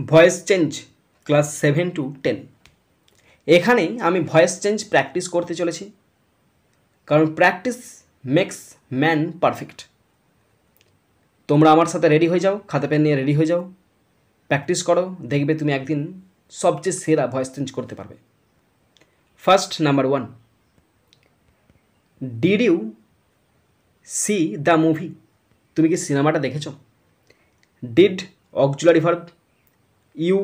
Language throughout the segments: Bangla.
Voice change class 7 to 10। এখানেই আমি ভয়েস চেঞ্জ প্র্যাকটিস করতে চলেছি, কারণ প্র্যাকটিস মেক্স ম্যান পারফেক্ট। তোমরা আমার সাথে রেডি হয়ে যাও, খাতা পেন নিয়ে রেডি হয়ে যাও, প্র্যাকটিস করো, দেখবে তুমি একদিন সবচেয়ে সেরা ভয়েস চেঞ্জ করতে পারবে। First, number 1, did you see the movie? তুমি কি সিনেমাটা দেখেছো? Did auxiliary verb, you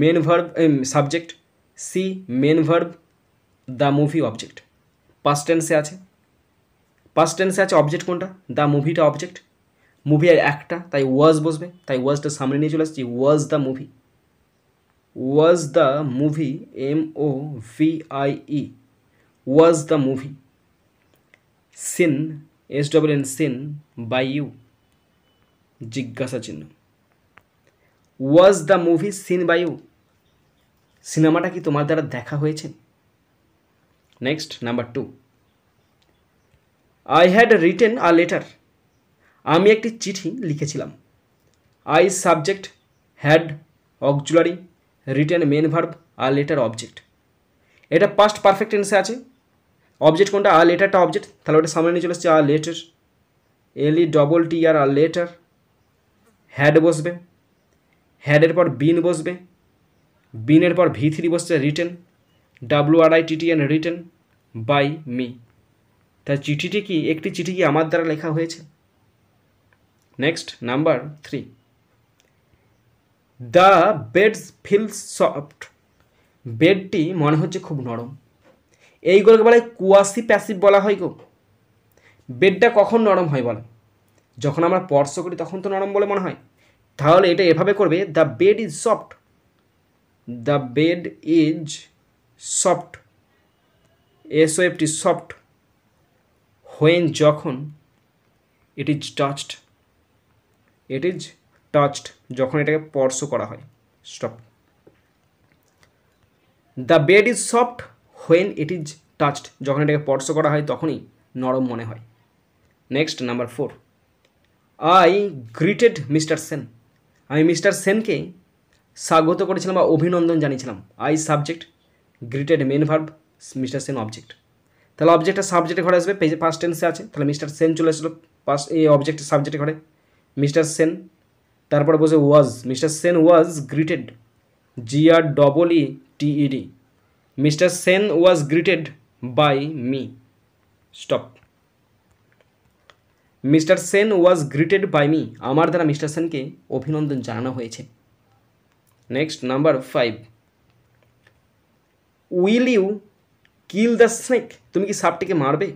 main verb subject, see main verb, the movie object. Past টেন্সে আছে, পাস্ট টেন্সে আছে অবজেক্ট কোনটা? দ্য মুভিটা অবজেক্ট, মুভি আর একটা, তাই ওয়াজ বসবে, তাই ওয়াজটা সামনে নিয়ে চলে আসছি। Was the movie, was the movie, MOVIE, was the movie. Seen, SWN, seen by you, জিজ্ঞাসা চিহ্ন। Was the movie seen by you? সিনেমাটা কি তোমার দ্বারা দেখা হয়েছে? Next, number 2, I had written a letter. আমি একটি চিঠি লিখেছিলাম। I subject, had auxiliary, written main verb, a letter object. এটা পাস্ট পারফেক্ট টেন্সে আছে। অবজেক্ট কোনটা? আ লেটারটা অবজেক্ট, তাহলে ওটা সামনে নিয়ে চলে আসছে। A letter, LETTER, a letter. Had বসবে, হ্যাডের পর বিন বসবে, বিনের পর V3 বসছে, written, WRITTEN, written by me. তাই চিঠিটি কি, একটি চিঠি কি আমার দ্বারা লেখা হয়েছে? Next, number 3, the beds feels soft. বেডটি মনে হচ্ছে খুব নরম। এইগুলোকে বলে কুয়াশি প্যাসিভ বলা হয় গো। বেডটা কখন নরম হয় বলো? যখন আমরা স্পর্শ করি তখন তো নরম বলে মনে হয়। তাহলে এটা এভাবে করবে, the bed is soft, the bed is soft, SOFT, soft, when, যখন, it is touched, it is touched, যখন এটাকে স্পর্শ করা হয়। Stop. The bed is soft when it is touched, যখন এটাকে স্পর্শ করা হয় তখনই নরম মনে হয়। Next, number 4, I greeted mister Sen. আমি মিস্টার সেনকে স্বাগত করেছিলাম বা অভিনন্দন জানিয়েছিলাম। I subject, greeted main verb, mister Sen object. তাহলে অবজেক্টটা সাবজেক্টের ঘরে আসবে, পেজে পাস্ট টেন্সে আছে, তাহলে মিস্টার সেন চলে আসলো পাস্ট, এই অবজেক্ট সাবজেক্টের ঘরে, মিস্টার সেন। তারপরে বসে was, mister Sen was greeted, GREETED, mister Sen was greeted by me. Stop. Mister Sen was greeted by me, আমার দ্বারা মিস্টার সেনকে অভিনন্দন জানানো হয়েছে। Next, number 5, will you kill the snake? তুমি কি সাপটিকে মারবে?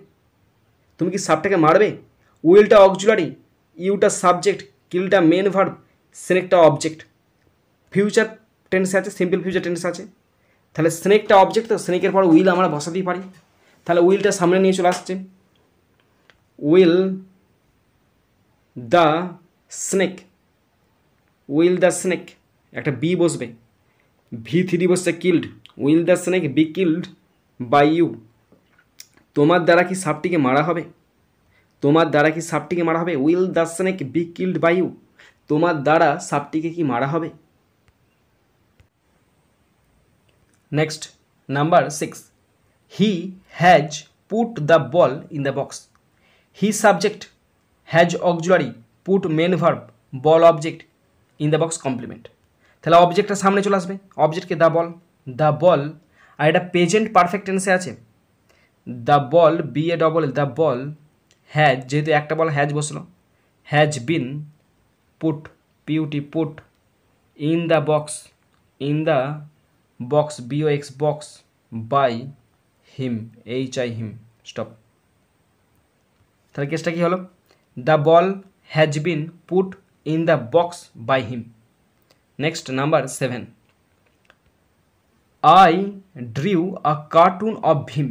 তুমি কি সাপটাকে মারবে? উইলটা অক্সিলারি, ইউটা সাবজেক্ট, কিলটা মেন ভার্ব, স্নেকটা অবজেক্ট। ফিউচার টেন্সে আছে, সিম্পল ফিউচার টেন্সে আছে, তাহলে স্নেকটা অবজেক্ট, তো স্নেকের পর উইল আমরা বসাতেই পারি। তাহলে উইলটা সামনে নিয়ে চলে আসছে, will the snake, will the snake, একটা বি বসবে, V3 বসছে, killed, will the snake be killed by you? তোমার দ্বারা কি সাপটিকে মারা হবে? তোমার দ্বারা কি সাপটিকে মারা হবে? Will the snake be killed by you? তোমার দ্বারা সাপটিকে কি মারা হবে? Next, number 6, he has put the ball in the box. He subject, has auxiliary, put main verb, ball object, in the box complement. তাহলে অবজেক্টটা সামনে চলে আসবে, অবজেক্টকে দ্য বল, দ্য বল, আর এটা প্রেজেন্ট পারফেক্ট টেন্সে আছে। The ball, BALL, the ball has, যেহেতু একটা বল হ্যাজ বসলো, has been put, PUT, put, in the box, in the box, BOX, box, by him, HI, him. Stop. তাহলে কেসটা কি হলো? The ball has been put in the box by him. Next, number 7, I drew a cartoon of Bhim.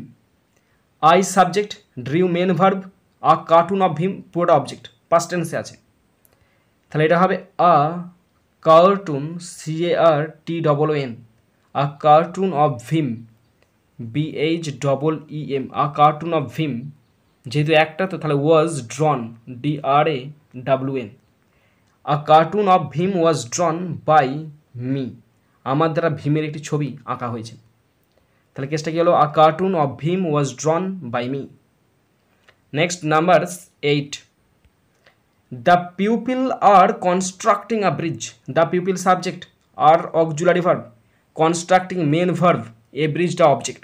I subject, drew main verb, a cartoon of Bhim পুরোটা অবজেক্ট, পাস্ট টেন্সে আছে। তাহলে এটা হবে a cartoon, CARTOON, a cartoon of Bheem, BHEEM, a cartoon of Bheem, যেহেতু একটা তো তাহলে was drawn, DRAWN, a cartoon of Bheem was drawn by me, আমার দ্বারা ভীমের একটি ছবি আঁকা হয়েছে। তাহলে কেসটা কি হলো? A cartoon of Bheem was drawn by me. Next number 8, the pupil are constructing a bridge. The pupil subject, are auxiliary verb, constructing main verb, a ব্রিজটা অবজেক্ট।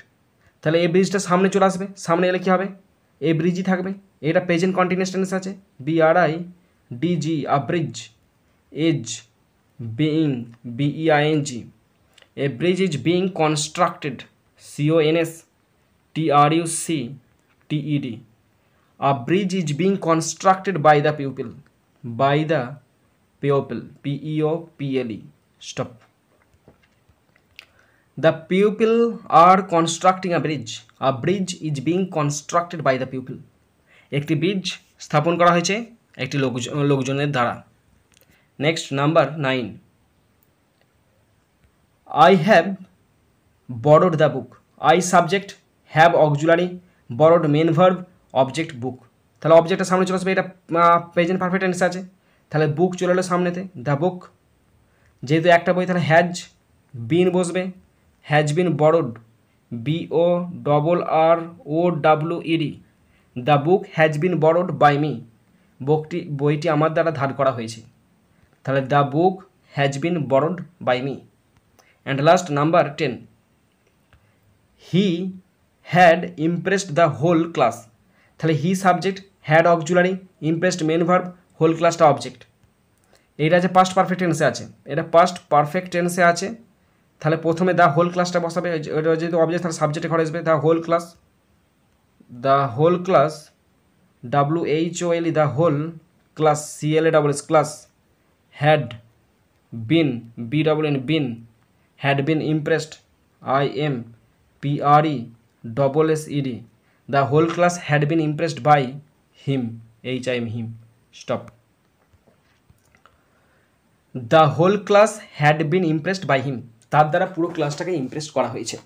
তাহলে এই ব্রিজটা সামনে চলে আসবে, সামনে এলে কী হবে? এই ব্রিজই থাকবে। এটা প্রেজেন্ট কন্টিনিউয়াস টেন্স আছে, BRIDG, a bridge, is being, BEING, a bridge is being constructed, CONSTRUCTED, a bridge is being constructed by the pupil, by the pupil, PEOPLE, stop. The pupil are constructing a bridge is being constructed by the pupil. একটি ব্রিজ স্থাপন করা হয়েছে একটি লোকজনের দ্বারা। Next number 9, I have borrowed the book. I subject, have auxiliary, borrowed main verb, object book. তাহলে অবজেক্টের সামনে চলে আসবে, এটা প্রেজেন্ট পারফেক্ট টেন্স আছে, তাহলে বুক চলে এলো সামনেতে, দ্য বুক। যেহেতু একটা বই তাহলে হ্যাজ বিন বসবে, has been borrowed, BORROWED, the book has been borrowed by me, বইটি আমার দ্বারা ধার করা হয়েছে। তাহলে the book has been borrowed by me. And last number 10, he had impressed the whole class. তাহলে he subject, had auxiliary, impressed main verb, whole ক্লাসটা অবজেক্ট। এইটা যে পাস্ট পারফেক্ট টেন্সে আছে, এটা পাস্ট পারফেক্ট টেন্সে আছে, তাহলে প্রথমে দ্য হোল ক্লাসটা বসাবে, এটা যেহেতু অবজেক্ট তাহলে সাবজেক্টে ঘরে আসবে the whole class, WHOLE, the whole class, CLASS, class, had been, BWN, been, had been impressed, IMPRESSED, the whole class had been impressed by him, him, stop. The whole class had been impressed by him, তার দ্বারা পুরো ক্লাসটাকে ইমপ্রেস করা হয়েছে।